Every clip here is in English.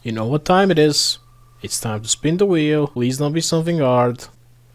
You know what time it is. It's time to spin the wheel. Please not be something hard.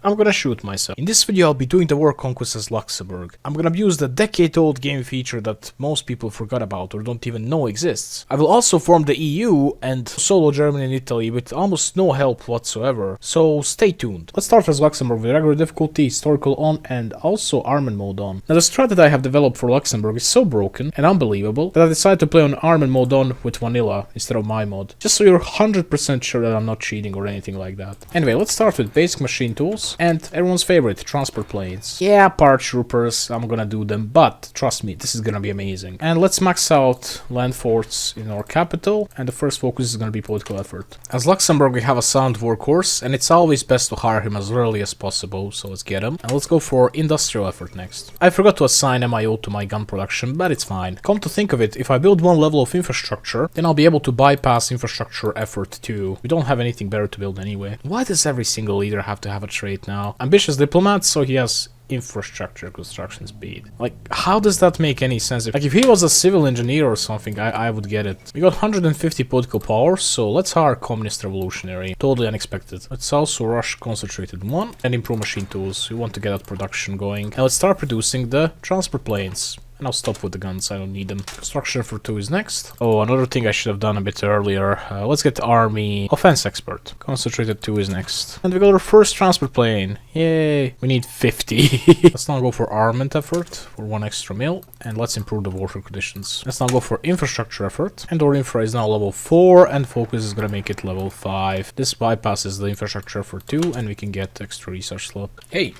I'm gonna shoot myself. In this video I'll be doing the war conquest as Luxembourg. I'm gonna abuse the decade-old game feature that most people forgot about or don't even know exists. I will also form the EU and solo Germany and Italy with almost no help whatsoever, so stay tuned. Let's start as Luxembourg with regular difficulty, historical on, and also armament mode on. Now the strat that I have developed for Luxembourg is so broken and unbelievable that I decided to play on armament mode on with vanilla instead of my mod, just so you're 100% sure that I'm not cheating or anything like that. Anyway, let's start with basic machine tools. And everyone's favorite, transport planes. Yeah, paratroopers, I'm gonna do them, but trust me, this is gonna be amazing. And let's max out land forts in our capital, and the first focus is gonna be political effort. As Luxembourg, we have a sound workhorse, and it's always best to hire him as early as possible, so let's get him. And let's go for industrial effort next. I forgot to assign MIO to my gun production, but it's fine. Come to think of it, if I build one level of infrastructure, then I'll be able to bypass infrastructure effort too. We don't have anything better to build anyway. Why does every single leader have to have a trait now? Ambitious diplomat, so he has infrastructure construction speed. Like, how does that make any sense? Like, if he was a civil engineer or something, I would get it. We got 150 political power, so let's hire communist revolutionary. Totally unexpected. Let's also rush concentrated one and improve machine tools. We want to get that production going. And let's start producing the transport planes. And I'll stop with the guns, I don't need them. Construction for 2 is next. Oh, another thing I should have done a bit earlier. Let's get army offense expert. Concentrated 2 is next. And we got our first transport plane. Yay. We need 50. Let's now go for armament effort for 1 extra mil. And let's improve the warfare conditions. Let's now go for infrastructure effort. And our infra is now level 4 and focus is gonna make it level 5. This bypasses the infrastructure effort 2 and we can get extra research slot. Hey!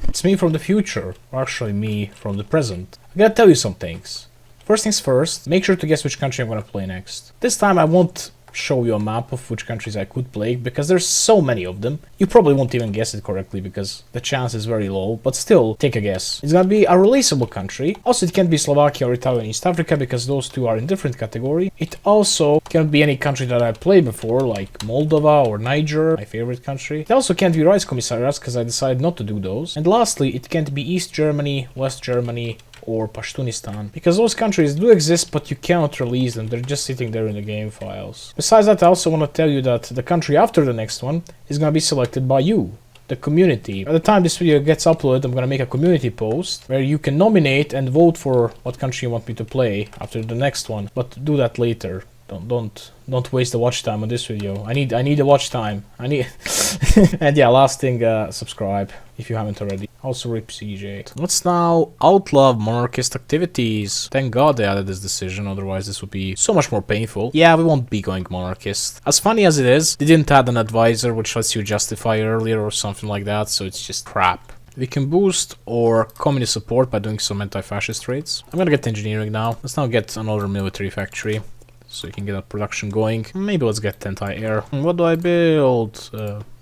It's me from the future, or actually me from the present. I gotta tell you some things. First things first, make sure to guess which country I'm gonna play next. This time I won't show you a map of which countries I could play, because there's so many of them. You probably won't even guess it correctly, because the chance is very low, but still, take a guess. It's gonna be a releasable country. Also, it can't be Slovakia or Italy and East Africa, because those two are in different category. It also can't be any country that I played before, like Moldova or Niger, my favorite country. It also can't be Rice Commissariats, because I decided not to do those. And lastly, it can't be East Germany, West Germany, or Pashtunistan, because those countries do exist, but you cannot release them. They're just sitting there in the game files. Besides that, I also want to tell you that the country after the next one is going to be selected by you, the community. By the time this video gets uploaded, I'm going to make a community post where you can nominate and vote for what country you want me to play after the next one, but do that later. Don't waste the watch time on this video. I need the watch time. And yeah, last thing, subscribe if you haven't already. Also rip CJ. Let's now outlaw monarchist activities. Thank God they added this decision, otherwise this would be so much more painful. Yeah, we won't be going monarchist. As funny as it is, they didn't add an advisor which lets you justify earlier or something like that, so it's just crap. We can boost our communist support by doing some anti-fascist traits. I'm gonna get engineering now. Let's now get another military factory, so you can get that production going. Maybe let's get anti-air. What do I build?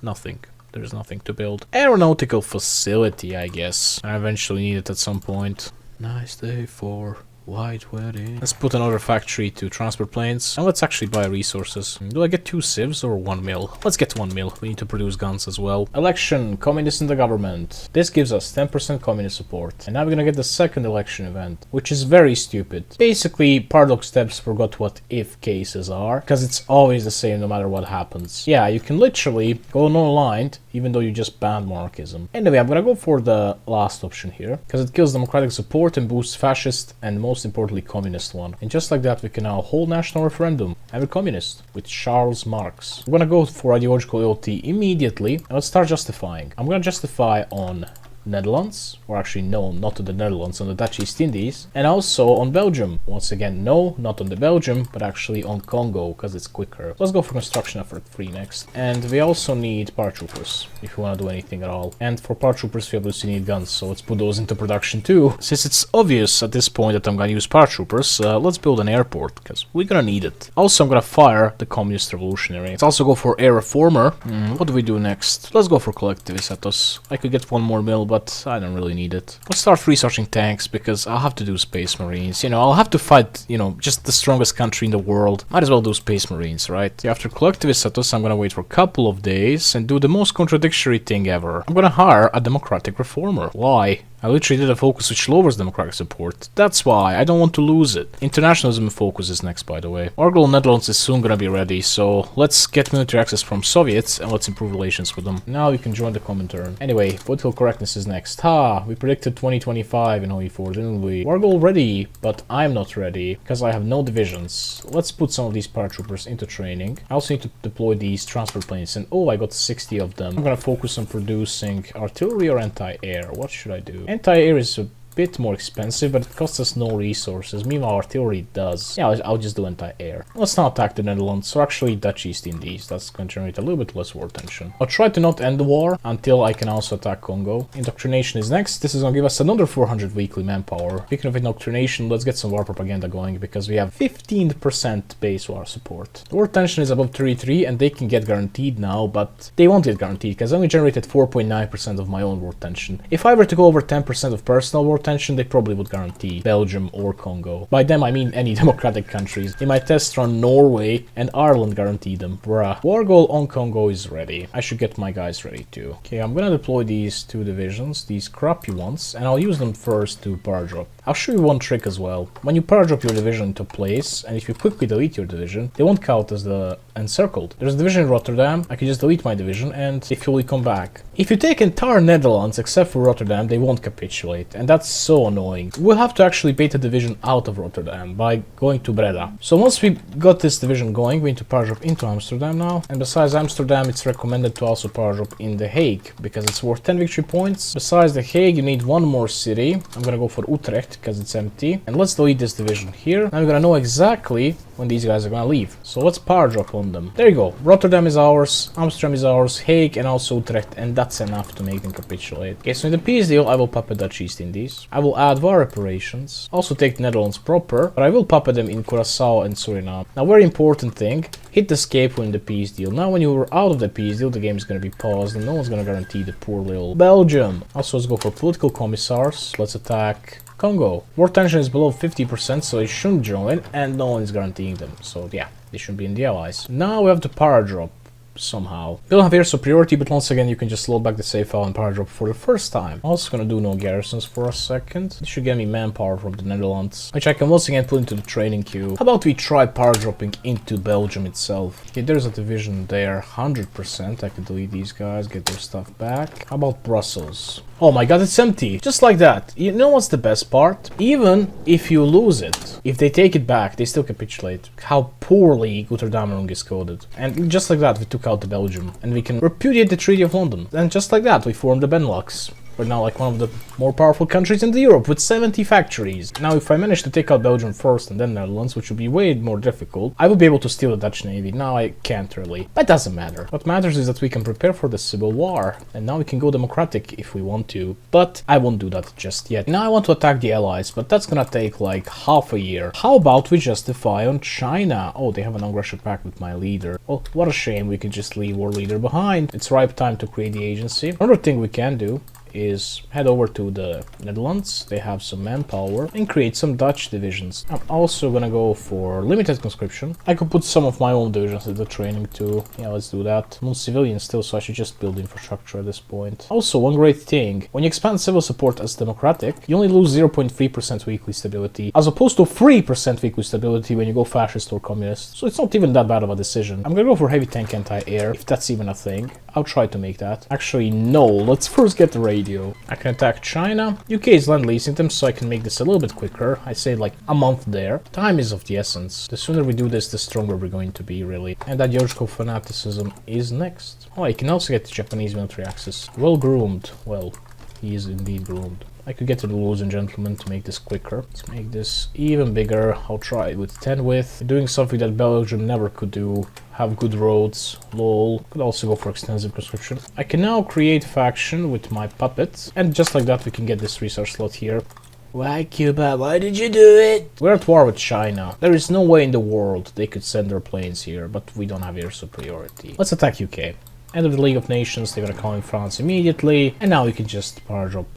Nothing. There's nothing to build. Aeronautical facility, I guess. I eventually need it at some point. Nice day for white wedding. Let's put another factory to transport planes. And let's actually buy resources. Do I get 2 civs or 1 mil? Let's get 1 mil. We need to produce guns as well. Election. Communists in the government. This gives us 10% communist support. And now we're gonna get the second election event, which is very stupid. Basically, Paradox Steps forgot what if cases are, because it's always the same no matter what happens. Yeah, you can literally go non-aligned even though you just banned monarchism. Anyway, I'm gonna go for the last option here, because it kills democratic support and boosts fascist and most importantly communist one. And just like that, we can now hold national referendum and we're communist with Charles Marx. I'm gonna go for ideological loyalty immediately and let's start justifying. I'm gonna justify on Netherlands, or actually no, not to the Netherlands, on the Dutch East Indies, and also on Belgium. Once again, no, not on the Belgium, but actually on Congo, because it's quicker. Let's go for construction effort 3 next. And we also need paratroopers, if you want to do anything at all. And for paratroopers, we obviously need guns, so let's put those into production too. Since it's obvious at this point that I'm gonna use paratroopers, let's build an airport, because we're gonna need it. Also, I'm gonna fire the communist revolutionary. Let's also go for air reformer. What do we do next? Let's go for collectivist ethos. I could get 1 more mil, but I don't really need it. Let's start researching tanks, because I'll have to do space marines. You know, I'll have to fight, you know, just the strongest country in the world. Might as well do space marines, right? After collectivist status, I'm gonna wait for a couple of days and do the most contradictory thing ever. I'm gonna hire a democratic reformer. Why? I literally did a focus which lowers democratic support. That's why, I don't want to lose it. Internationalism focus is next, by the way. Our global Netherlands is soon gonna be ready, so let's get military access from Soviets and let's improve relations with them. Now we can join the common turn. Anyway, political correctness is next. Ha! We predicted 2025 in OE4, didn't we? We're goal ready, but I'm not ready, because I have no divisions. Let's put some of these paratroopers into training. I also need to deploy these transport planes, and oh, I got 60 of them. I'm gonna focus on producing artillery or anti-air. What should I do? Anti-air is a bit more expensive, but it costs us no resources. Meanwhile, artillery does. Yeah, I'll just do anti-air. Let's not attack the Netherlands, or actually Dutch East Indies. That's going to generate a little bit less war tension. I'll try to not end the war until I can also attack Congo. Indoctrination is next. This is going to give us another 400 weekly manpower. Speaking of indoctrination, let's get some war propaganda going, because we have 15% base war support. The war tension is above 33, and they can get guaranteed now, but they won't get guaranteed, because I only generated 4.9% of my own war tension. If I were to go over 10% of personal war tension, they probably would guarantee Belgium or Congo. By them, I mean any democratic countries. In my test run, Norway and Ireland guaranteed them. Bruh. War goal on Congo is ready. I should get my guys ready too. Okay, I'm gonna deploy these 2 divisions, these crappy ones, and I'll use them first to paradrop. I'll show you one trick as well. When you paradrop your division into place, and if you quickly delete your division, they won't count as the encircled. There's a division in Rotterdam, I can just delete my division, and they fully come back. If you take entire Netherlands except for Rotterdam, they won't capitulate, and that's so annoying. We'll have to actually bait a division out of Rotterdam by going to Breda. So once we got this division going, we need to paradrop into Amsterdam now, and besides Amsterdam, it's recommended to also paradrop in The Hague, because it's worth 10 victory points. Besides The Hague, you need one more city. I'm gonna go for Utrecht, because it's empty. And let's delete this division here. Now we're gonna know exactly when these guys are gonna leave. So let's paradrop on them. There you go. Rotterdam is ours, Amsterdam is ours, Hague and also Utrecht, and that's enough to make them capitulate. Okay, so in the peace deal, I will puppet Dutch East Indies. I will add war reparations. Also take the Netherlands proper, but I will puppet them in Curaçao and Suriname. Now, very important thing, hit escape when the peace deal. Now, when you're out of the peace deal, the game is gonna be paused and no one's gonna guarantee the poor little Belgium. Also, let's go for political commissars. Let's attack Congo. War tension is below 50%, so they shouldn't join, and no one is guaranteeing them. So yeah, they shouldn't be in the allies. Now we have to paradrop somehow. We don't have air superiority, but once again, you can just load back the save file and paradrop for the first time. I'm also gonna do no garrisons for a second. This should get me manpower from the Netherlands, which I can once again put into the training queue. How about we try paradropping into Belgium itself? Okay, there's a division there, 100%. I can delete these guys, get their stuff back. How about Brussels? Oh my god, it's empty. Just like that. You know what's the best part? Even if you lose it, if they take it back, they still capitulate. How poorly Gotterdammerung is coded. And just like that, we took out the Belgium. And we can repudiate the Treaty of London. And just like that, we formed the Benelux. We're now like one of the more powerful countries in Europe with 70 factories. Now, if I manage to take out Belgium first and then Netherlands, which would be way more difficult, I would be able to steal the Dutch Navy. Now I can't really. But it doesn't matter. What matters is that we can prepare for the Civil War. And now we can go democratic if we want to. But I won't do that just yet. Now I want to attack the Allies, but that's gonna take like half a year. How about we justify on China? Oh, they have an aggression pact with my leader. Well, what a shame. We can just leave our leader behind. It's ripe time to create the agency. Another thing we can do is head over to the Netherlands. They have some manpower and create some Dutch divisions. I'm also gonna go for limited conscription. I could put some of my own divisions into training too. Yeah, let's do that. I'm civilian still, so I should just build infrastructure at this point. Also, one great thing, when you expand civil support as democratic, you only lose 0.3% weekly stability, as opposed to 3% weekly stability when you go fascist or communist. So it's not even that bad of a decision. I'm gonna go for heavy tank anti-air, if that's even a thing. I'll try to make that. Actually, no, let's first get the radio. I can attack China. UK is lend-leasing them, so I can make this a little bit quicker. I say like a month there. Time is of the essence. The sooner we do this, the stronger we're going to be, really. And ideological fanaticism is next. Oh, I can also get the Japanese military access. Well groomed. Well, he is indeed groomed. I could get to the lords and gentlemen to make this quicker. Let's make this even bigger. I'll try it with 10 width. Doing something that Belgium never could do. Have good roads. Lol. Could also go for extensive conscription. I can now create faction with my puppets. And just like that, we can get this research slot here. Why, Cuba? Why did you do it? We're at war with China. There is no way in the world they could send their planes here, but we don't have air superiority. Let's attack UK. End of the League of Nations. They're gonna call in France immediately. And now we can just paradrop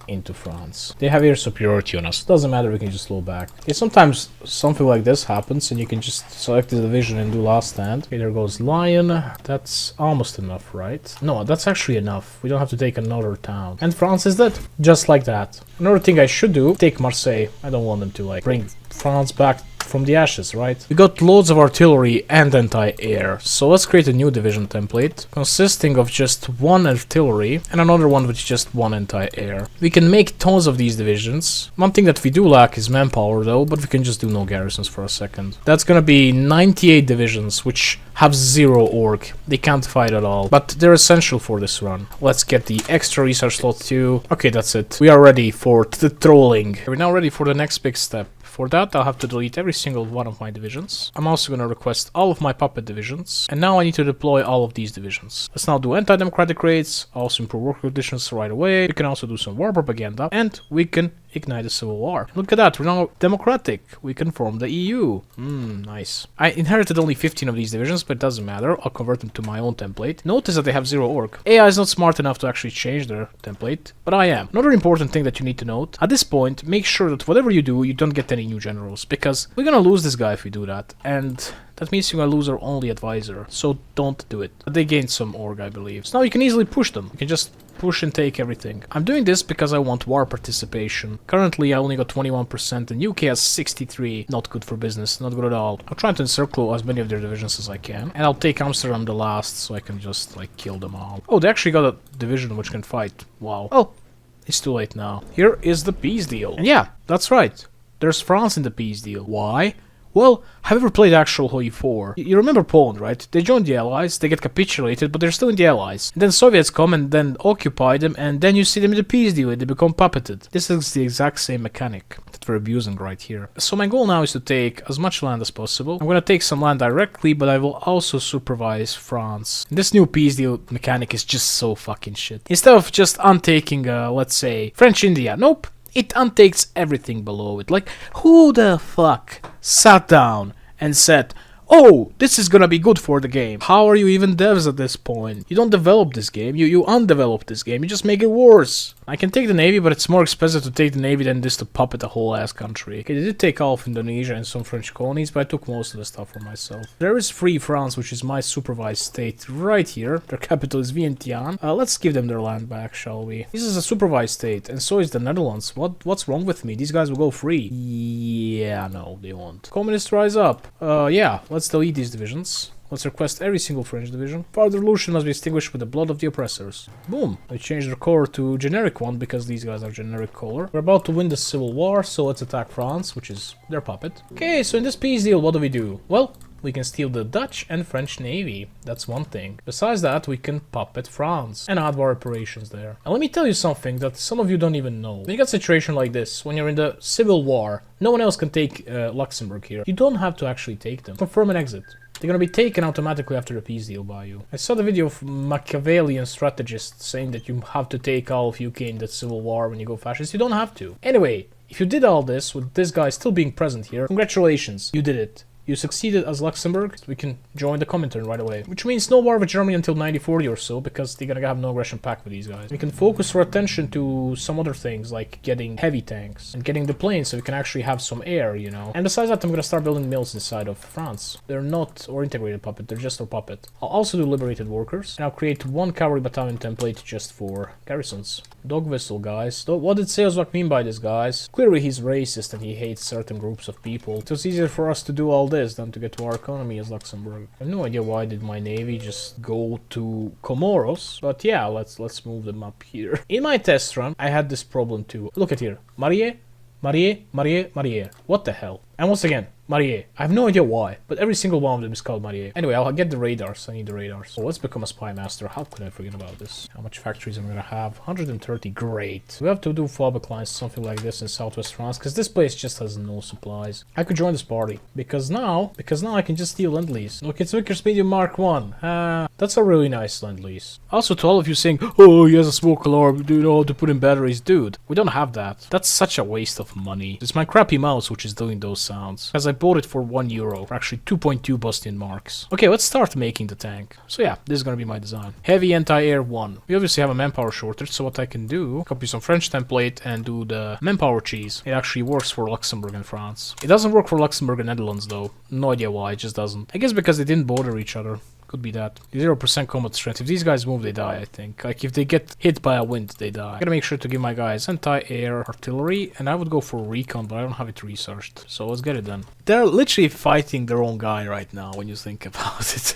into France. They have air superiority on us. Doesn't matter, we can just slow back. Okay, sometimes something like this happens and you can just select the division and do last stand. Okay, there goes Lion. That's almost enough, right? No, that's actually enough. We don't have to take another town. And France is dead. Just like that. Another thing I should do, take Marseille. I don't want them to like bring France back from the ashes, right? We got loads of artillery and anti-air, so let's create a new division template consisting of just one artillery and another one with just one anti-air. We can make tons of these divisions. One thing that we do lack is manpower though, but we can just do no garrisons for a second. That's gonna be 98 divisions, which have 0 orc. They can't fight at all, but they're essential for this run. Let's get the extra research slot too. Okay, that's it. We are ready for the trolling. We're now ready for the next big step. For that, I'll have to delete every single one of my divisions. I'm also going to request all of my puppet divisions. And now I need to deploy all of these divisions. Let's now do anti-democratic raids, also improve work conditions right away. We can also do some war propaganda, and we can ignite a civil war. Look at that, we're now democratic. We can form the EU. Nice. I inherited only 15 of these divisions, but it doesn't matter. I'll convert them to my own template. Notice that they have 0 orc. AI is not smart enough to actually change their template, but I am. Another important thing that you need to note, at this point, make sure that whatever you do, you don't get any new generals, because we're gonna lose this guy if we do that, and that means you're gonna lose our only advisor, so don't do it. But they gained some org, I believe. So now you can easily push them. You can just push and take everything. I'm doing this because I want war participation. Currently, I only got 21%, and UK has 63. Not good for business, not good at all. I'm trying to encircle as many of their divisions as I can, and I'll take Amsterdam the last, so I can just, like, kill them all. Oh, they actually got a division which can fight. Wow. Oh, it's too late now. Here is the peace deal. And yeah, that's right. There's France in the peace deal. Why? Well, have you ever played actual Hoi 4? You remember Poland, right? They joined the Allies, they get capitulated, but they're still in the Allies. And then Soviets come and then occupy them, and then you see them in the peace deal, they become puppeted. This is the exact same mechanic that we're abusing right here. So my goal now is to take as much land as possible. I'm gonna take some land directly, but I will also supervise France. And this new peace deal mechanic is just so fucking shit. Instead of just untaking, let's say, French India, nope. It untakes everything below it. Like, who the fuck sat down and said, oh, this is gonna be good for the game? How are you even devs at this point? You don't develop this game, you undevelop this game, you just make it worse. I can take the navy, but it's more expensive to take the navy than this to puppet a whole ass country. Okay, they did take all of Indonesia and some French colonies, but I took most of the stuff for myself. There is Free France, which is my supervised state right here. Their capital is Vientiane. Let's give them their land back, shall we? This is a supervised state, and so is the Netherlands. What's wrong with me? These guys will go free. Yeah, no, they won't. Communists rise up. Yeah, let's delete these divisions. Let's request every single French division. Further revolution must be extinguished with the blood of the oppressors. Boom. We changed their color to generic one because these guys are generic color. We're about to win the civil war, so let's attack France, which is their puppet. Okay, so in this peace deal, what do? Well, we can steal the Dutch and French navy. That's one thing. Besides that, we can puppet France and add war operations there. And let me tell you something that some of you don't even know. When you got a situation like this, when you're in the civil war, no one else can take Luxembourg here. You don't have to actually take them. Confirm an exit. They're gonna be taken automatically after the peace deal by you. I saw the video of Machiavellian strategists saying that you have to take all of UK in the civil war when you go fascist. You don't have to. Anyway, if you did all this with this guy still being present here, congratulations, you did it. You succeeded as Luxembourg. We can join the Comintern right away. Which means no war with Germany until 9040 or so, because they're gonna have no aggression pact with these guys. We can focus our attention to some other things, like getting heavy tanks and getting the planes so we can actually have some air, you know. And besides that, I'm gonna start building mills inside of France. They're not our integrated puppet, they're just our puppet. I'll also do liberated workers, and I'll create one cavalry battalion template just for garrisons. Dog whistle, guys. What did sejozwak mean by this, guys? Clearly he's racist and he hates certain groups of people. It was easier for us to do all this than to get to our economy as Luxembourg. I have no idea why did my navy just go to Comoros, but yeah, let's move them up here. In my test run, I had this problem too. Look at here. Marie. What the hell? And once again, Marie. I have no idea why, but every single one of them is called Marie. Anyway, I'll get the radars. I need the radars. So let's become a spy master. How could I forget about this? How much factories am I gonna have? 130. Great. We have to do fallback lines, something like this in southwest France, because this place just has no supplies. I could join this party because now I can just steal Lend-Lease. Look, it's Vickers Medium Mark 1. That's a really nice lend-lease. Also, to all of you saying, oh, he has a smoke alarm, do you know how to put in batteries? Dude, we don't have that. That's such a waste of money. It's my crappy mouse which is doing those sounds. Because I bought it for €1, for actually 2.2 Boston marks. Okay, let's start making the tank. So yeah, this is gonna be my design. Heavy anti-air 1. We obviously have a manpower shortage, so what I can do, copy some French template and do the manpower cheese. It actually works for Luxembourg and France. It doesn't work for Luxembourg and Netherlands though. No idea why, it just doesn't. I guess because they didn't border each other. Could be that. 0% combat strength. If these guys move, they die, I think. Like, if they get hit by a wind, they die. I gotta make sure to give my guys anti-air artillery, and I would go for recon, but I don't have it researched. So let's get it done. They're literally fighting their own guy right now, when you think about it.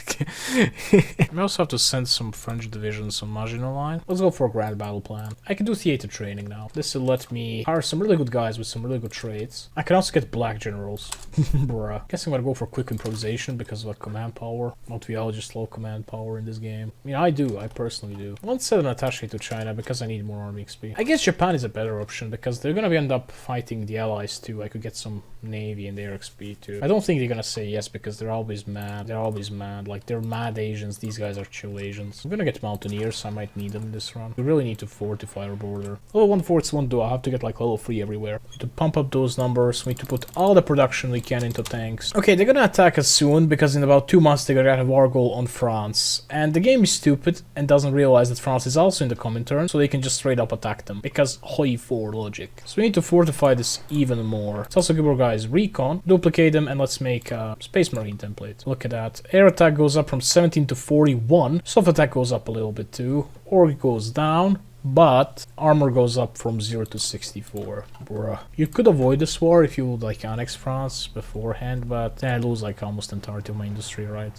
We also have to send some French divisions on Maginot Line. Let's go for a grand battle plan. I can do theater training now. This will let me hire some really good guys with some really good traits. I can also get black generals. Bruh. Guess I'm gonna go for quick improvisation because of our command power. Not we all just low command power in this game. I mean, I personally do. I won't send an attaché to China because I need more army XP. I guess Japan is a better option because they're gonna end up fighting the allies too. I could get some navy and their XP too. I don't think they're gonna say yes because they're always mad. They're always mad. Like, they're mad Asians. These guys are chill Asians. I'm gonna get mountaineers. I might need them in this run. We really need to fortify our border. Level 1 forts won't do. I have to get like level 3 everywhere. We need to pump up those numbers. We need to put all the production we can into tanks. Okay, they're gonna attack us soon because in about 2 months they're gonna have a war goal on France. And the game is stupid and doesn't realize that France is also in the Comintern, so they can just straight up attack them because hoi 4 logic. So we need to fortify this even more. Let's also give our guys recon, duplicate them, and let's make a Space Marine template. Look at that. Air attack goes up from 17 to 41. Soft attack goes up a little bit too. Org goes down. But armor goes up from 0 to 64. Bruh. You could avoid this war if you would like annex France beforehand, but then I lose like almost entirety of my industry, right?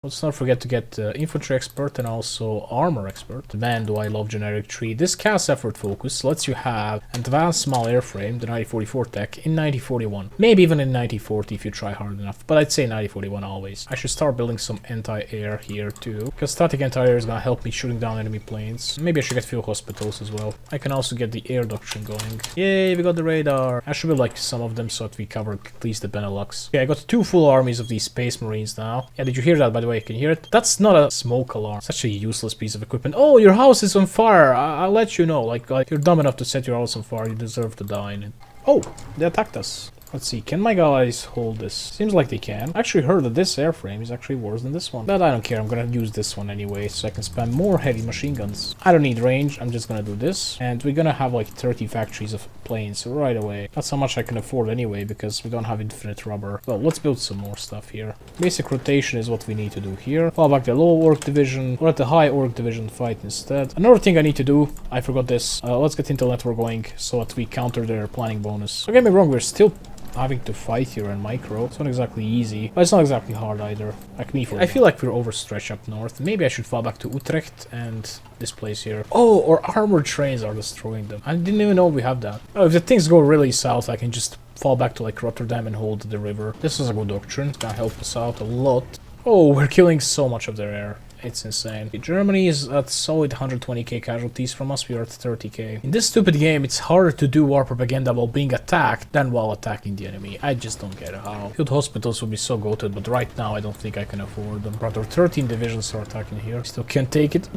Let's not forget to get infantry expert and also armor expert. Man, do I love generic tree. This cast effort focus lets you have advanced small airframe, the 9044 tech, in 9041. Maybe even in 9040 if you try hard enough, but I'd say 9041 always. I should start building some anti-air here too, because static anti-air is gonna help me shooting down enemy planes. Maybe I should get few hospitals as well. I can also get the air doctrine going. Yay, we got the radar. I should build like some of them so that we cover at least the Benelux. Okay, I got 2 full armies of these Space Marines now. Yeah, did you hear that by the way? Can you hear it? That's not a smoke alarm. Such a useless piece of equipment. Oh, your house is on fire. I'll let you know. Like, you're dumb enough to set your house on fire. You deserve to die in it. Oh, they attacked us. Let's see, can my guys hold this? Seems like they can. I actually heard that this airframe is actually worse than this one. But I don't care, I'm gonna use this one anyway, so I can spam more heavy machine guns. I don't need range, I'm just gonna do this. And we're gonna have like 30 factories of planes right away. That's how much I can afford anyway, because we don't have infinite rubber. Well, let's build some more stuff here. Basic rotation is what we need to do here. Fall back the low orc division, or let the high orc division fight instead. Another thing I need to do, I forgot this. Let's get Intel Network going, so that we counter their planning bonus. Don't get me wrong, we're still having to fight here in micro. It's not exactly easy, but it's not exactly hard either. Like me, I feel like we're overstretched up north. Maybe I should fall back to Utrecht and this place here. Oh, our armored trains are destroying them. I didn't even know we have that. Oh, if the things go really south, I can just fall back to like Rotterdam and hold the river. This is a good doctrine. It's gonna help us out a lot. Oh, we're killing so much of their air. It's insane. Germany is at solid 120k casualties from us, we are at 30k. In this stupid game, it's harder to do war propaganda while being attacked than while attacking the enemy. I just don't get how. Field hospitals would be so goated, but right now I don't think I can afford them. Rather, 13 divisions are attacking here. Still can't take it.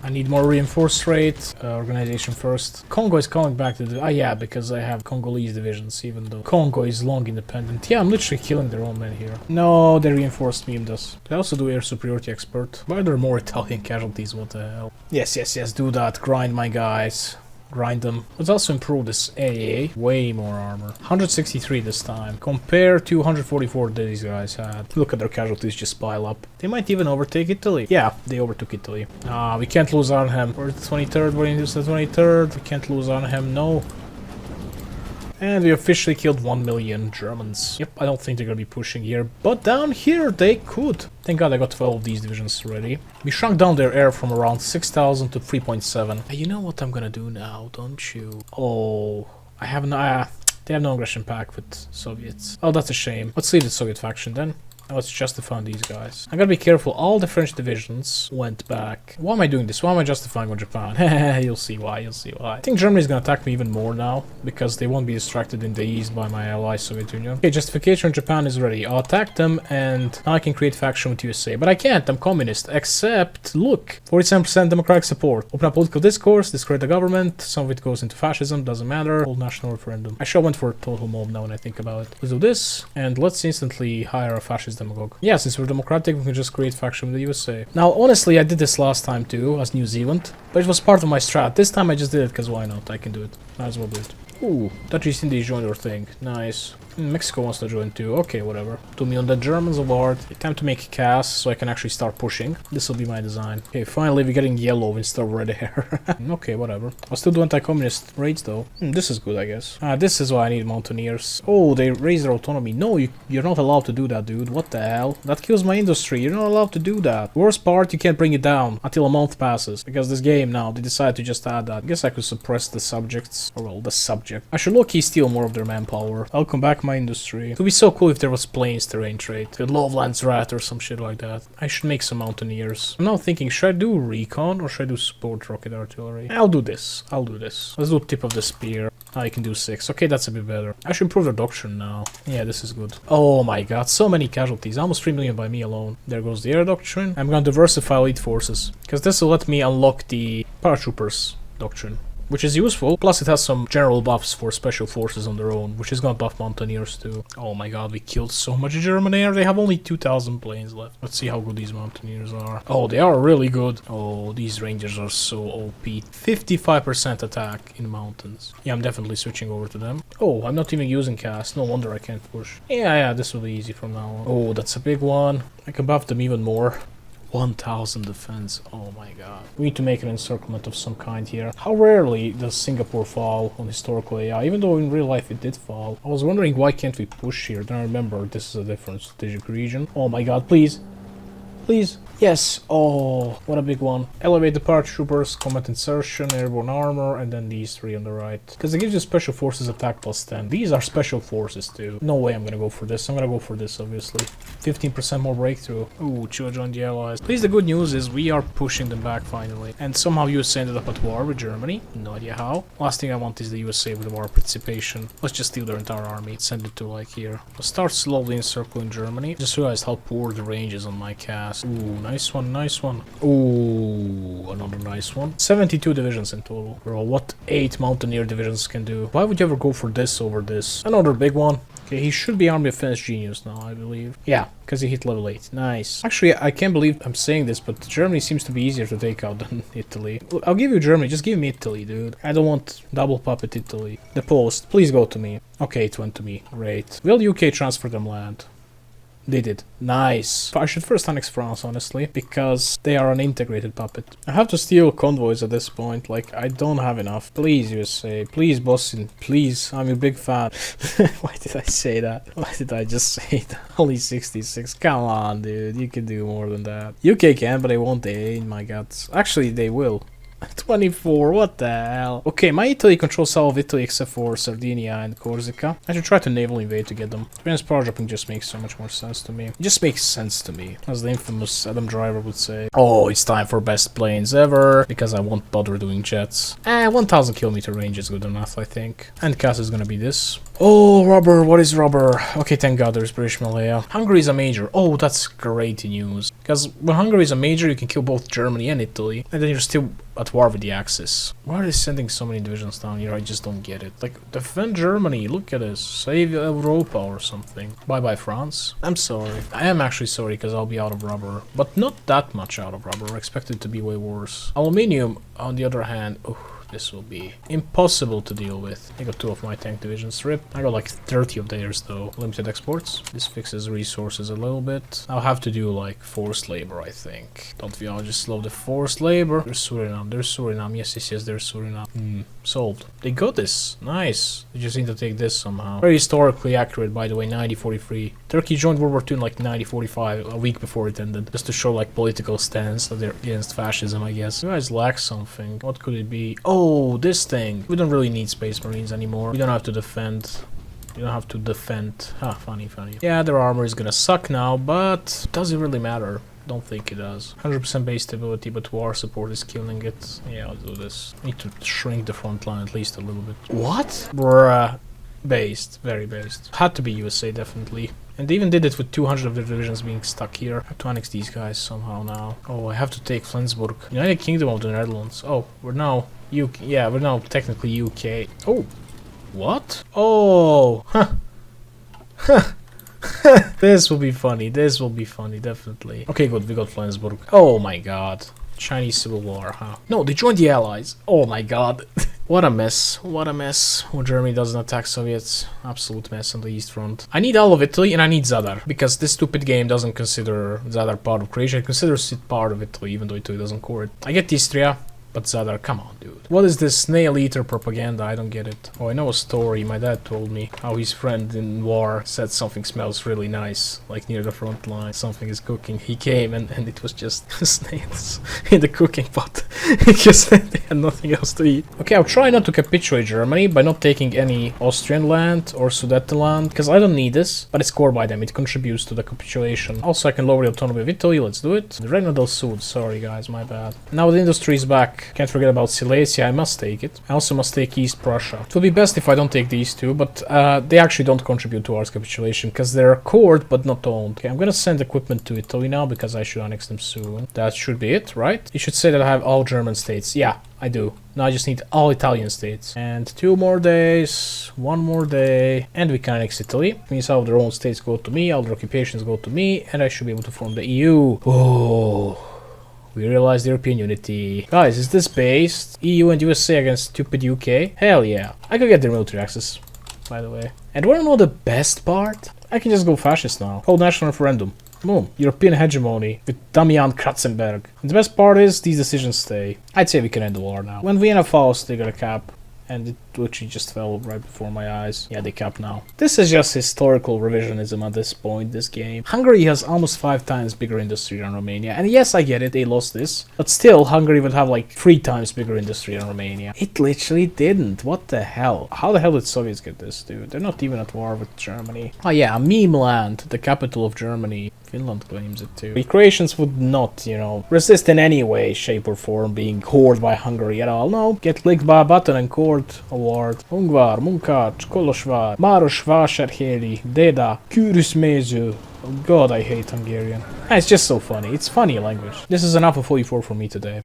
I need more reinforced rate. Organization first. Congo is coming back to the... yeah, because I have Congolese divisions, even though Congo is long independent. Yeah, I'm literally killing their own men here. No, they reinforced me in this. They also do air superiority expert. Why are there more Italian casualties? What the hell? Yes, do that. Grind my guys. Grind them. Let's also improve this AA. Way more armor. 163 this time. Compared to 144 that these guys had. Look at their casualties just pile up. They might even overtake Italy. Yeah, they overtook Italy. We can't lose Arnhem. We're the 23rd. We're into the 23rd. We can't lose Arnhem. No. And we officially killed 1 million Germans. Yep, I don't think they're gonna be pushing here, but down here they could. Thank God I got 12 of these divisions ready. We shrunk down their air from around 6,000 to 3.7. You know what I'm gonna do now, don't you? Oh, I have no... they have no aggression pact with Soviets. Oh, that's a shame. Let's leave the Soviet faction then. Let's justify these guys. I gotta be careful. All the French divisions went back. Why am I doing this? Why am I justifying on Japan? You'll see why. You'll see why. I think Germany's gonna attack me even more now because they won't be distracted in the east by my ally Soviet Union. Okay, justification on Japan is ready. I'll attack them and now I can create faction with USA. But I can't. I'm communist. Except, look, 47% democratic support. Open up political discourse. Discredit the government. Some of it goes into fascism. Doesn't matter. Hold national referendum. I should have went for a total mob now when I think about it. Let's do this and let's instantly hire a fascist demagogue. Yeah, since we're democratic, we can just create faction with the USA. Now, honestly, I did this last time too, as New Zealand, but it was part of my strat. This time I just did it because why not? I can do it. Might as well do it. Ooh, Dutch East Indies joined our thing. Nice. Mexico wants to join too. Okay, whatever. 2 million the Germans award. Time to make cast so I can actually start pushing. This will be my design. Okay, finally we're getting yellow instead of red hair. Okay, whatever. I'll still do anti-communist raids though. This is good, I guess. This is why I need mountaineers. Oh, they raise their autonomy. No, you're not allowed to do that, dude. What the hell? That kills my industry. You're not allowed to do that. Worst part, you can't bring it down until a month passes. Because this game now, they decided to just add that. I guess I could suppress the subjects. Or well, the subject. I should low-key steal more of their manpower. I'll come back my industry. It would be so cool if there was plains terrain trade. The Lowlands Rat or some shit like that. I should make some mountaineers. I'm now thinking, should I do recon or should I do support rocket artillery? I'll do this. I'll do this. Let's do tip of the spear. I can do 6. Okay, that's a bit better. I should improve the doctrine now. Yeah, this is good. Oh my god, so many casualties. Almost 3 million by me alone. There goes the air doctrine. I'm gonna diversify elite forces. Because this will let me unlock the paratroopers doctrine, which is useful. Plus it has some general buffs for special forces on their own, which is gonna buff mountaineers too. Oh my god, we killed so much German air. They have only 2,000 planes left. Let's see how good these mountaineers are. Oh, they are really good. Oh, these rangers are so OP. 55% attack in mountains. Yeah, I'm definitely switching over to them. Oh, I'm not even using cast. No wonder I can't push. Yeah, this will be easy from now on. Oh, that's a big one. I can buff them even more. 1,000 defense. Oh my god. We need to make an encirclement of some kind here. How rarely does Singapore fall on historical AI? Even though in real life it did fall. I was wondering why can't we push here. Then I remember this is a different strategic region. Oh my god, please. Please. Yes. Oh, what a big one. Elevate the paratroopers, combat insertion, airborne armor, and then these 3 on the right. Because it gives you special forces attack plus 10. These are special forces too. No way I'm gonna go for this. I'm gonna go for this, obviously. 15% more breakthrough. Ooh, Chile joined the allies. At least the good news is we are pushing them back finally. And somehow USA ended up at war with Germany. No idea how. Last thing I want is the USA with war participation. Let's just steal their entire army. Send it to like here. Let's start slowly encircling Germany. Just realized how poor the range is on my cast. Ooh, nice one, nice one. Ooh, another nice one. 72 divisions in total. Bro, what 8 mountaineer divisions can do. Why would you ever go for this over this? Another big one. Okay, he should be Army of Finnish Genius now, I believe. Yeah, because he hit level 8. Nice. Actually, I can't believe I'm saying this, but Germany seems to be easier to take out than Italy. I'll give you Germany, just give me Italy, dude. I don't want double puppet Italy. The post, please go to me. Okay, it went to me. Great. Will UK transfer them land? They did. Nice. I should first annex France, honestly, because they are an integrated puppet. I have to steal convoys at this point. Like, I don't have enough. Please, USA. Please, Boston. Please. I'm a big fan. Why did I say that? Why did I just say that? Only 66. Come on, dude. You can do more than that. UK can, but they won't. They ain't my guts. Actually, they will. 24, what the hell? Okay, my Italy controls all of Italy except for Sardinia and Corsica. I should try to naval invade to get them. Trans power dropping just makes so much more sense to me. It just makes sense to me, as the infamous Adam Driver would say. Oh, it's time for best planes ever, because I won't bother doing jets. 1,000 kilometer range is good enough, I think. And cast is gonna be this. Oh, rubber, what is rubber? Okay, thank god there's British Malaya. Hungary is a major. Oh, that's great news. Because when Hungary is a major, you can kill both Germany and Italy. And then you're still at war with the Axis. Why are they sending so many divisions down here? I just don't get it. Like, defend Germany, look at this. Save Europa or something. Bye-bye, France. I'm sorry. I am actually sorry because I'll be out of rubber. But not that much out of rubber. I expect it to be way worse. Aluminium, on the other hand... Oh. This will be impossible to deal with. I got 2 of my tank divisions ripped. I got like 30 of theirs though. Limited exports. This fixes resources a little bit. I'll have to do like forced labor, I think. Don't we all just love the forced labor? There's Suriname. There's Suriname. Yes, there's Suriname. Solved. They got this. Nice. They just need to take this somehow. Very historically accurate, by the way. 9043. Turkey joined World War II in like 9045, a week before it ended. Just to show like political stance that they're against fascism, I guess. You guys lack something. What could it be? Oh, this thing. We don't really need Space Marines anymore. We don't have to defend You don't have to defend. Ah, funny, funny. Yeah, their armor is gonna suck now, but does it really matter? Don't think it does. 100% base stability, but war support is killing it. Yeah, I'll do this. Need to shrink the front line at least a little bit. What? Bruh. Based. Very based. Had to be USA, definitely. And they even did it with 200 of their divisions being stuck here. I have to annex these guys somehow now. Oh, I have to take Flensburg. United Kingdom of the Netherlands. Oh, we're now UK. Yeah, we're now technically UK. Oh. What? Oh. Huh. Huh. This will be funny. This will be funny, definitely. Okay, good. We got Flensburg. Oh my god. Chinese Civil War, huh? No, they joined the Allies. Oh my god. What a mess. What a mess. When Germany doesn't attack Soviets. Absolute mess on the East Front. I need all of Italy and I need Zadar. Because this stupid game doesn't consider Zadar part of Croatia. It considers it part of Italy, even though Italy doesn't core it. I get Istria. But Zadar, come on, dude. What is this snail eater propaganda? I don't get it. Oh, I know a story. My dad told me how his friend in war said something smells really nice, like near the front line. Something is cooking. He came and it was just snails in the cooking pot because they had nothing else to eat. Okay, I'll try not to capitulate Germany by not taking any Austrian land or Sudetenland because I don't need this, but it's core by them. It contributes to the capitulation. Also, I can lower the autonomy of Italy. Let's do it. The Reino del Sud. Sorry, guys, my bad. Now the industry is back. Can't forget about Silesia, I must take it. I also must take East Prussia. It would be best if I don't take these two, but they actually don't contribute towards capitulation because they're cored but not owned. Okay, I'm gonna send equipment to Italy now because I should annex them soon. That should be it, right? You should say that I have all German states. Yeah, I do. Now I just need all Italian states. And 2 more days, 1 more day, and we can annex Italy. It means all their own states go to me, all their occupations go to me, and I should be able to form the EU. Oh. We realized European unity. Guys, is this based? EU and USA against stupid UK? Hell yeah. I could get their military access, by the way. And wanna know the best part? I can just go fascist now. Hold national referendum. Boom. European hegemony with Damian Kratzenberg. And the best part is these decisions stay. I'd say we can end the war now. When Vienna falls, they got a cap. And it literally just fell right before my eyes. Yeah, they cap now. This is just historical revisionism at this point, this game. Hungary has almost 5 times bigger industry than Romania. And yes, I get it, they lost this. But still, Hungary would have like 3 times bigger industry than Romania. It literally didn't. What the hell? How the hell did Soviets get this, dude? They're not even at war with Germany. Oh yeah, meme land, the capital of Germany. Finland claims it too. The Croatians would not, you know, resist in any way, shape or form being cored by Hungary at all. No, get clicked by a button and cored. Award. Ungvar, Munkac, Kolosvar, Maros Vásárhelyi, Deda, Kürüsmező. Oh god, I hate Hungarian. It's just so funny. It's funny language. This is an Alpha 44 for me today.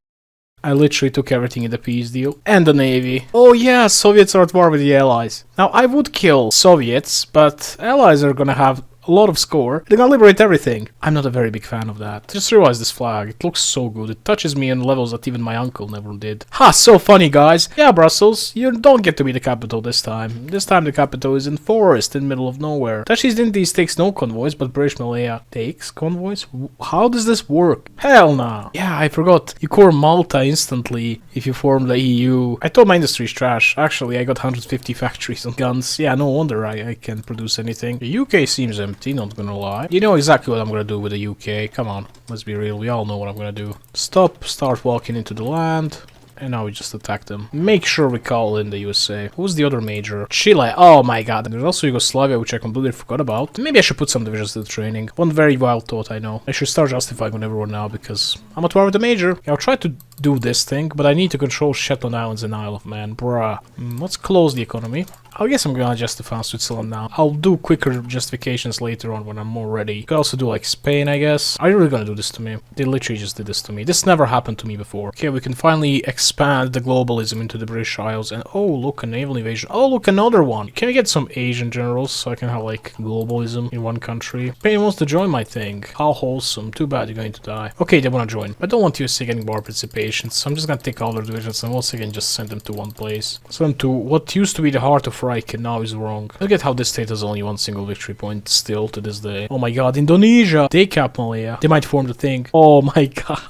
I literally took everything in the peace deal. And the navy. Oh yeah, Soviets are at war with the Allies. Now, I would kill Soviets, but Allies are gonna have a lot of score. They're gonna liberate everything. I'm not a very big fan of that. Just realized this flag. It looks so good. It touches me on levels that even my uncle never did. Ha! So funny, guys. Yeah, Brussels, you don't get to be the capital this time. This time the capital is in forest in the middle of nowhere. Duchy Indies takes no convoys, but British Malaya takes convoys? How does this work? Hell no. Yeah, I forgot. You core Malta instantly if you form the EU. I thought my industry is trash. Actually, I got 150 factories and guns. Yeah, no wonder I can't produce anything. The UK seems empty. Not gonna lie. You know exactly what I'm gonna do with the UK. Come on, let's be real. We all know what I'm gonna do. Start walking into the land. And now we just attack them. Make sure we call in the USA. Who's the other major? Chile. Oh my god. There's also Yugoslavia, which I completely forgot about. Maybe I should put some divisions to the training. One very wild thought, I know. I should start justifying on everyone now because I'm at war with the major. Yeah, I'll try to do this thing, but I need to control Shetland Islands and Isle of Man. Bruh. Let's close the economy. I guess I'm gonna justify Switzerland now. I'll do quicker justifications later on when I'm more ready. Could also do like Spain, I guess. Are you really gonna do this to me? They literally just did this to me. This never happened to me before. Okay, we can finally expand the globalism into the British Isles. And oh, look, a naval invasion. Oh, look, another one. Can I get some Asian generals so I can have like globalism in one country? Spain wants to join my thing. How wholesome. Too bad you're going to die. Okay, they wanna join. I don't want USA getting more participation, so I'm just gonna take all their divisions and once again just send them to one place. Send them to what used to be the heart of Reich and now is wrong. Look at how this state has only 1 single victory point still to this day. Oh my god, Indonesia! They cap Malaya. They might form the thing. Oh my god.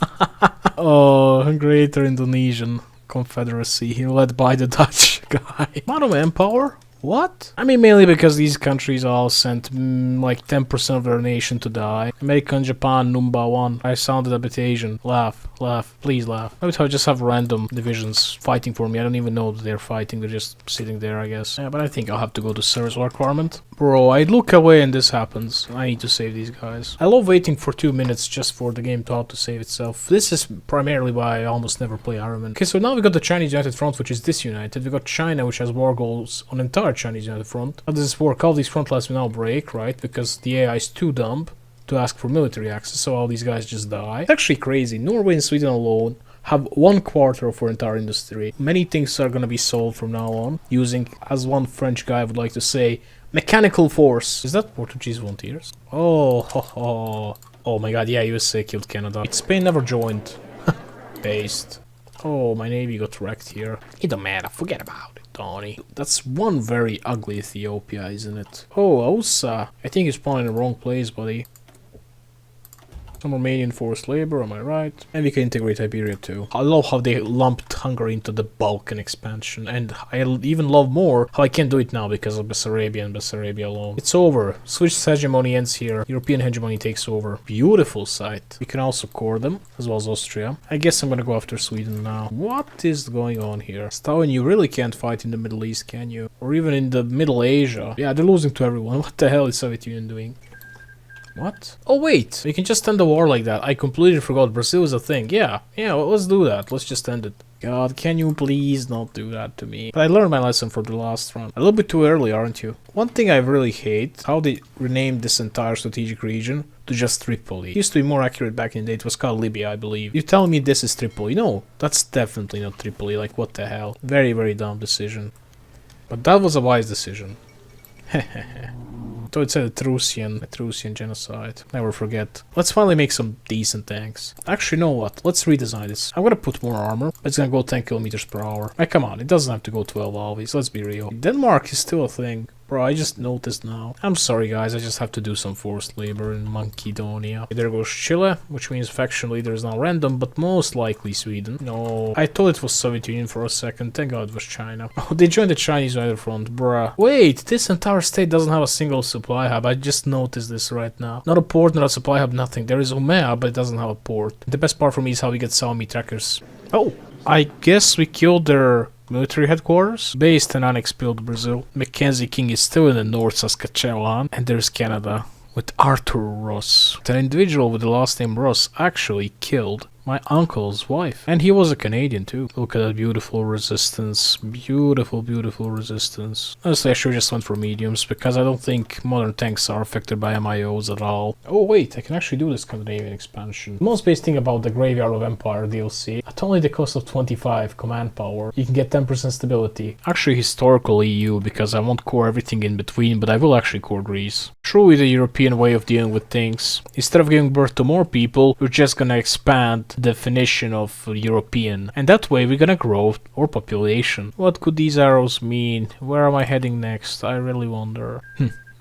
Oh, Greater Indonesian Confederacy led by the Dutch guy. Amount of manpower? What? I mean, mainly because these countries all sent like 10% of their nation to die. America and Japan, number 1. I sounded a bit Asian. Laugh. laugh. Please laugh. Maybe I just have random divisions fighting for me. I don't even know that they're fighting. They're just sitting there, I guess. Yeah, but I think I'll have to go to sejozwak requirement. Bro, I look away and this happens. I need to save these guys. I love waiting for 2 minutes just for the game to auto-save itself. This is primarily why I almost never play Ironman. Okay, so now we got the Chinese United Front, which is disunited. We got China, which has war goals on entire Chinese United Front. How does this work? All these front lines will now break, right? Because the AI is too dumb to ask for military access, so all these guys just die. It's actually crazy. Norway and Sweden alone have 1/4 of our entire industry. Many things are gonna be solved from now on using, as one French guy would like to say, mechanical force. Is that Portuguese volunteers? Oh, ho, ho. Oh my god, yeah, USA killed Canada. Spain never joined. Based. Oh, my navy got wrecked here. It don't matter, forget about it, Donnie. That's one very ugly Ethiopia, isn't it? Oh, Osa. I think you're spawning in the wrong place, buddy. Some Romanian forced labor, am I right? And we can integrate Iberia too. I love how they lumped Hungary into the Balkan expansion, and I even love more how I can't do it now because of Bessarabia and Bessarabia alone. It's over. Swiss hegemony ends here. European hegemony takes over. Beautiful site. We can also core them, as well as Austria. I guess I'm gonna go after Sweden now. What is going on here? Stalin, you really can't fight in the Middle East, can you? Or even in the Middle Asia. Yeah, they're losing to everyone. What the hell is Soviet Union doing? What? Oh wait, we can just end the war like that. I completely forgot Brazil is a thing. Yeah, let's do that. Let's just end it. God, can you please not do that to me? But I learned my lesson from the last run. A little bit too early, aren't you? One thing I really hate, how they renamed this entire strategic region to just Tripoli. It used to be more accurate back in the day. It was called Libya, I believe. You tell me this is Tripoli. No, that's definitely not Tripoli. Like, what the hell? Very, very dumb decision. But that was a wise decision. Hehehe. So it's a Etruscan genocide. Never forget. Let's finally make some decent tanks. Actually, you know what? Let's redesign this. I'm gonna put more armor. It's gonna go 10 kilometers per hour. Like, come on, it doesn't have to go 12 always. Let's be real. Denmark is still a thing. Bro, I just noticed now. I'm sorry, guys. I just have to do some forced labor in Macedonia. There goes Chile, which means faction leader is now random, but most likely Sweden. No, I thought it was Soviet Union for a second. Thank God it was China. Oh, they joined the Chinese United Front, bruh. Wait, this entire state doesn't have a single supply hub. I just noticed this right now. Not a port, not a supply hub, nothing. There is Umea, but it doesn't have a port. The best part for me is how we get Xiaomi trackers. Oh, I guess we killed their military headquarters, based in unexpelled Brazil. Mackenzie King is still in the North Saskatchewan, and there's Canada with Arthur Ross. An individual with the last name Ross actually killed my uncle's wife. And he was a Canadian too. Look at that beautiful resistance. Beautiful, beautiful resistance. Honestly, I should just went for mediums, because I don't think modern tanks are affected by MIOs at all. Oh wait, I can actually do this Scandinavian expansion. The most basic thing about the Graveyard of Empire DLC, at only the cost of 25 command power, you can get 10% stability. Actually historical EU, because I won't core everything in between, but I will actually core Greece. Truly the European way of dealing with things. Instead of giving birth to more people, we're just gonna expand definition of European, and that way we're gonna grow our population. What could these arrows mean? Where am I heading next? I really wonder.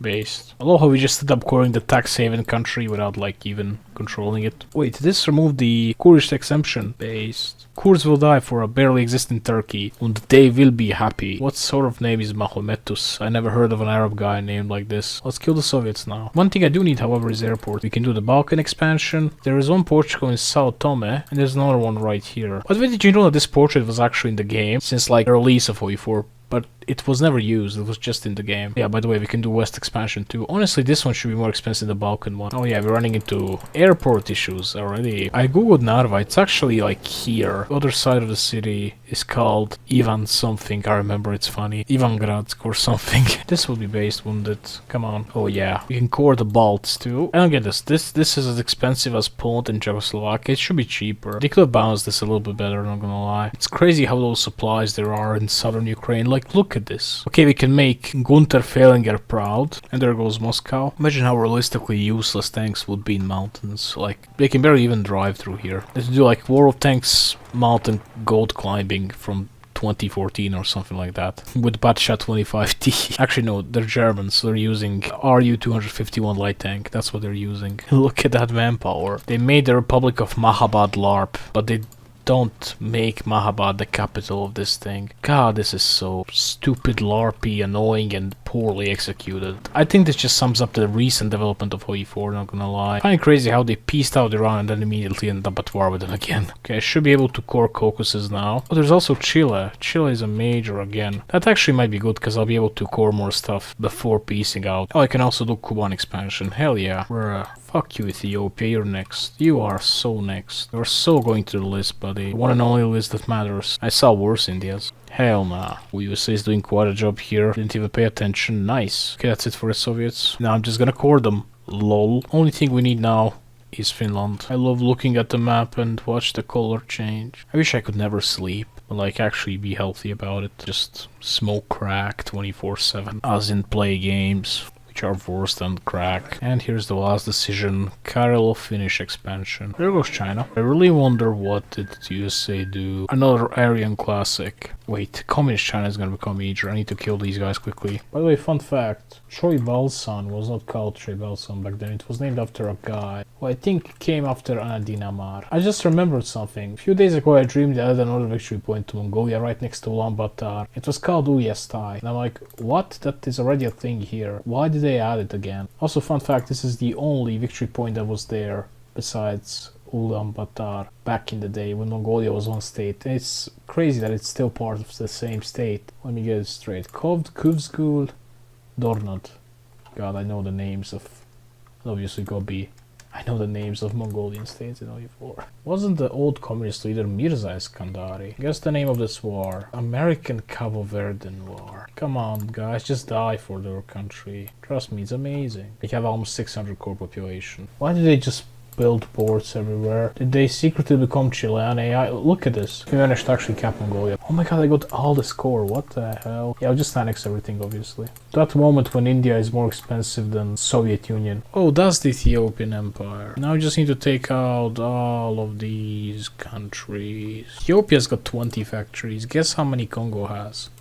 Based. I love how we just ended up calling the tax haven country without like even controlling it. Wait, this removed the Kurdish exemption. Based. Kurds will die for a barely existing Turkey, and they will be happy. What sort of name is Mahometus? I never heard of an Arab guy named like this. Let's kill the Soviets now. One thing I do need, however, is airport. We can do the Balkan expansion. There is one Portugal in Sao Tome, and there's another one right here. But when did you know that this portrait was actually in the game since like the release of OE4? But it was never used, it was just in the game. Yeah, by the way, we can do West expansion too. Honestly, this one should be more expensive than the Balkan one. Oh yeah, we're running into airport issues already. I googled Narva, it's actually like here. The other side of the city is called Ivan something, I remember, it's funny. Ivangradsk or something. This will be based, wouldn't it? Come on. Oh yeah, we can core the Balts too. I don't get this. This is as expensive as Poland and Czechoslovakia. It should be cheaper. They could have balanced this a little bit better, not gonna lie. It's crazy how those supplies there are in southern Ukraine. Like, look at this. Okay, we can make Gunther Fehlinger proud. And there goes Moscow. Imagine how realistically useless tanks would be in mountains. Like, they can barely even drive through here. Let's do like War of Tanks mountain gold climbing from 2014 or something like that. With Batsha 25T. Actually, no, they're Germans, so they're using RU-251 light tank. That's what they're using. Look at that manpower. They made the Republic of Mahabad LARP, but they don't make Mahabad the capital of this thing. God, this is so stupid, LARPy, annoying, and poorly executed. I think this just sums up the recent development of OE4, not gonna lie. I find it crazy how they pieced out Iran and then immediately ended up at war with them again. Okay, I should be able to core Caucasus now. Oh, there's also Chile. Chile is a major again. That actually might be good because I'll be able to core more stuff before piecing out. Oh, I can also do Kuban expansion. Hell yeah. Fuck you, Ethiopia, you're next. You are so next. You're so going to the list, buddy. One and only list that matters. I saw worse Indias. Hell nah. USA is doing quite a job here. Didn't even pay attention. Nice. Okay, that's it for the Soviets. Now I'm just gonna core them. Lol. Only thing we need now is Finland. I love looking at the map and watch the color change. I wish I could never sleep. Like, actually be healthy about it. Just smoke crack 24/7. As in play games, which are worse than crack. And here's the last decision. Karelo-Finnish expansion. There goes China. I really wonder what did the USA do. Another Aryan classic. Wait, communist China is gonna become major. I need to kill these guys quickly. By the way, fun fact. Choi Balsan was not called Choi Balsan back then. It was named after a guy who I think came after Anadinamar. I just remembered something. A few days ago I dreamed I had another victory point to Mongolia right next to Ulaanbaatar. It was called Uyastai. And I'm like, what? That is already a thing here. Why did they add it again? Also, fun fact, this is the only victory point that was there besides Ulaanbaatar back in the day when Mongolia was one state. And it's crazy that it's still part of the same state. Let me get it straight. Kovd, Kuvsgul, Dornod. God, I know the names of... Obviously Gobi. I know the names of Mongolian states in OE4. Wasn't the old communist leader Mirza Iskandari? Guess the name of this war. American Cabo Verdean War. Come on, guys, just die for their country. Trust me, it's amazing. They have almost 600 core population. Why did they just build ports everywhere? Did they secretly become Chilean AI? Look at this. We managed to actually cap Mongolia. Oh my god, I got all the score. What the hell? Yeah, I'll just annex everything, obviously. That moment when India is more expensive than Soviet Union. Oh, that's the Ethiopian Empire. Now I just need to take out all of these countries. Ethiopia's got 20 factories. Guess how many Congo has?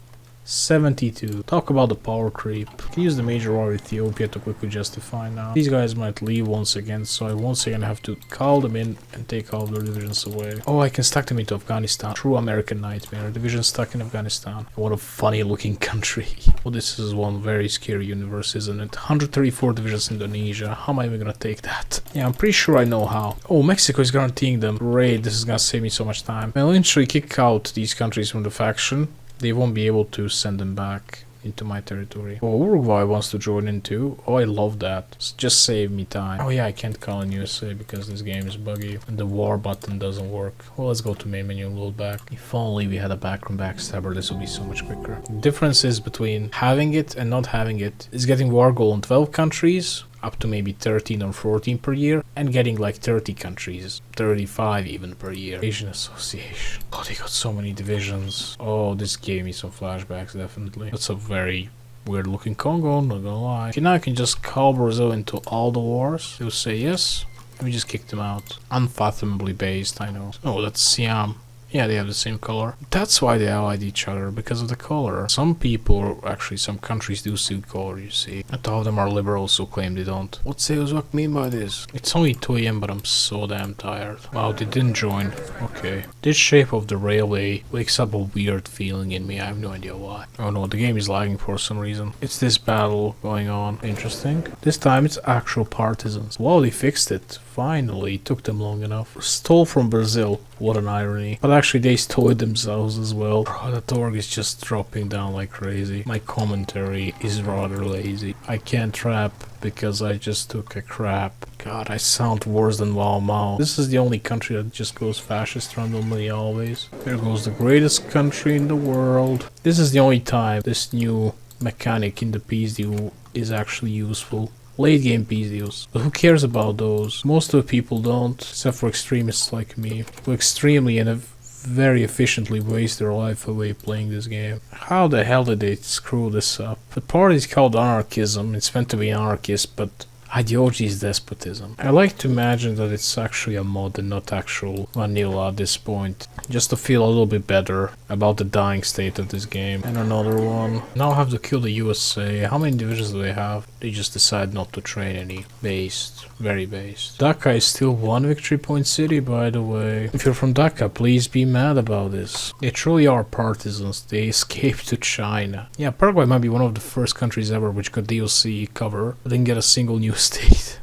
72. Talk about the power creep. I can use the major war with Ethiopia to quickly justify now. These guys might leave once again, so I once again have to call them in and take all their divisions away. Oh, I can stack them into Afghanistan. True American nightmare. Division stuck in Afghanistan. What a funny looking country. Well, this is one very scary universe, isn't it? 134 divisions in Indonesia. How am I even gonna take that? Yeah, I'm pretty sure I know how. Oh, Mexico is guaranteeing them. Great, this is gonna save me so much time. I'll eventually kick out these countries from the faction. They won't be able to send them back into my territory. Oh, Uruguay wants to join in too. Oh, I love that. Just save me time. Oh yeah, I can't call in USA because this game is buggy and the war button doesn't work. Well, let's go to main menu and load back. If only we had a backroom backstabber, this would be so much quicker. The difference is between having it and not having it is getting war goal in 12 countries, up to maybe 13 or 14 per year, and getting like 30 countries, 35 even per year. Asian Association. Oh, they got so many divisions. Oh, this gave me some flashbacks, definitely. That's a very weird looking Congo, not gonna lie. Okay, now I can just call Brazil into all the wars. They'll say yes. Let me just kick them out. Unfathomably based, I know. Oh, that's Siam. Yeah, they have the same color. That's why they allied each other, because of the color. Some people, actually some countries do suit color, you see. Not all of them are liberals who claim they don't. What's sejozwak mean by this? It's only 2 AM, but I'm so damn tired. Wow, they didn't join. Okay. This shape of the railway wakes up a weird feeling in me. I have no idea why. Oh no, the game is lagging for some reason. It's this battle going on. Interesting. This time it's actual partisans. Wow, they fixed it. Finally, it took them long enough. Stole from Brazil. What an irony. But actually they stole it themselves as well. Bro, the org is just dropping down like crazy. My commentary is rather lazy. I can't rap because I just took a crap. God, I sound worse than Lao Mao. This is the only country that just goes fascist randomly always. Here goes the greatest country in the world. This is the only time this new mechanic in the peace deal is actually useful. Late game peace deals. But who cares about those? Most of the people don't, except for extremists like me, who extremely and very efficiently waste their life away playing this game. How the hell did they screw this up? The party is called anarchism. It's meant to be anarchist, but Ideology is despotism. I like to imagine that it's actually a mod and not actual vanilla at this point, just to feel a little bit better about the dying state of this game. And another one. Now I have to kill the USA. How many divisions do they have? They just decide not to train any. Based. Very based. Dhaka is still 1 victory point city, by the way. If you're from Dhaka, please be mad about this. They truly are partisans. They escaped to China. Yeah, Paraguay might be one of the first countries ever which got DLC cover, but didn't get a single new state.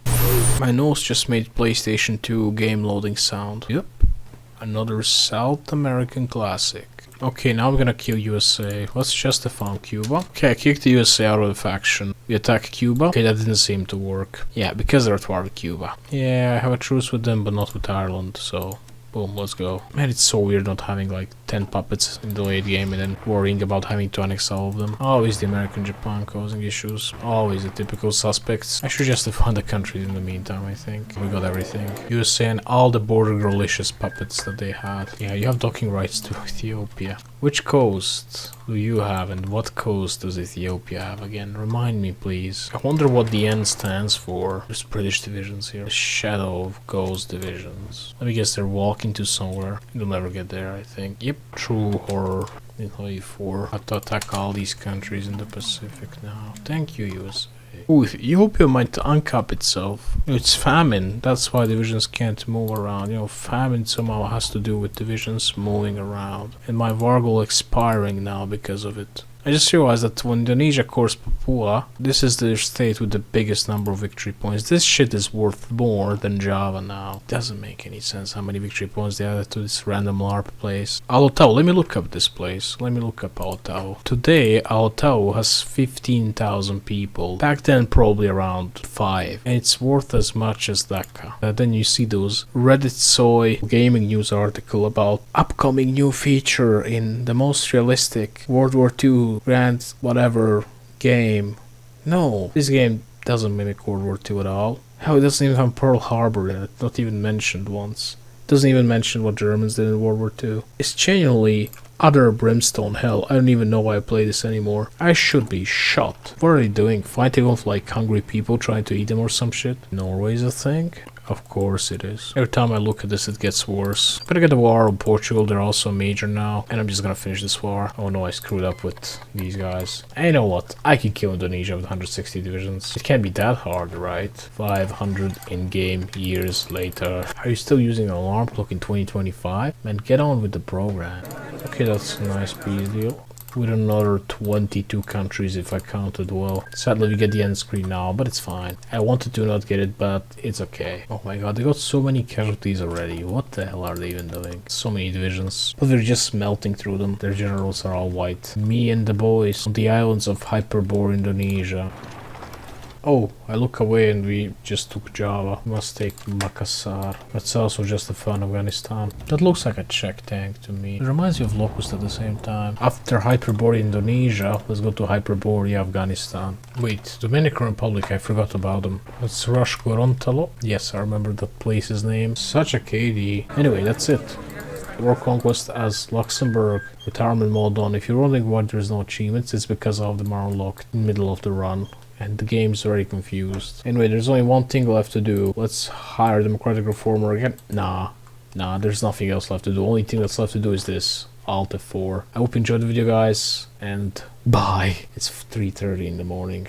My nose just made PlayStation 2 game loading sound. Yep. Another South American classic. Okay, now I'm gonna kill USA. Let's just found Cuba. Okay, I kicked the USA out of the faction. We attack Cuba. Okay, that didn't seem to work. Yeah, because they're at war with Cuba. Yeah, I have a truce with them, but not with Ireland, so... boom, let's go. Man, it's so weird not having like 10 puppets in the late game and then worrying about having to annex all of them. Always the American Japan causing issues. Always the typical suspects. I should just fund the country in the meantime, I think. We got everything. USA and all the border delicious puppets that they had. Yeah, you have docking rights to Ethiopia. Which coast do you have and what coast does Ethiopia have again? Remind me, please. I wonder what the N stands for. There's British divisions here. The Shadow of Ghost divisions. Let me guess, they're walking to somewhere. They'll never get there, I think. Yep, true horror. In 24. I have to attack all these countries in the Pacific now. Thank you, USA. Ooh, Ethiopia might uncap itself. It's famine. That's why divisions can't move around. You know, famine somehow has to do with divisions moving around. And my Vargol expiring now because of it. I just realized that when Indonesia cores Papua, this is the state with the biggest number of victory points. This shit is worth more than Java now. Doesn't make any sense how many victory points they added to this random LARP place. Alotau, let me look up this place. Let me look up Alotau. Today, Alotau has 15,000 people. Back then, probably around 5. And it's worth as much as Dhaka. Then you see those Reddit Soy gaming news article about upcoming new feature in the most realistic World War II grand whatever game. No, this game doesn't mimic World War II at all. Hell, it doesn't even have Pearl Harbor in it, not even mentioned once. Doesn't even mention what Germans did in World War II. It's genuinely utter brimstone hell. I don't even know why I play this anymore. I should be shot. What are they doing? Fighting off like hungry people trying to eat them or some shit? Norway's a thing? Of course it is. Every time I look at this, it gets worse. I'm gonna get the war on Portugal. They're also major now. And I'm just gonna finish this war. Oh no, I screwed up with these guys. And you know what? I can kill Indonesia with 160 divisions. It can't be that hard, right? 500 in-game years later. Are you still using an alarm clock in 2025? Man, get on with the program. Okay, that's a nice peace deal. With another 22 countries if I counted well. Sadly we get the end screen now, but it's fine. I wanted to not get it, but it's okay. Oh my god, they got so many casualties already. What the hell are they even doing? So many divisions. But they're just melting through them. Their generals are all white. Me and the boys on the islands of HyperborIndonesia. Oh, I look away and we just took Java. We must take Makassar. That's also just a fun Afghanistan. That looks like a Czech tank to me. It reminds me of Locust at the same time. After HyperborIndonesia, let's go to HyperborAfghanistan. Wait, Dominican Republic, I forgot about them. Let's rush Gorontalo. Yes, I remember that place's name. Such a KD. Anyway, that's it. War Conquest as Luxembourg. Retirement mode on. If you're wondering why there's no achievements, it's because of them are unlocked in the middle of the run. And the game's already confused. Anyway, there's only one thing left to do. Let's hire Democratic Reformer again. Nah, there's nothing else left to do. Only thing that's left to do is this. Alt F4. I hope you enjoyed the video, guys. And bye. It's 3:30 in the morning.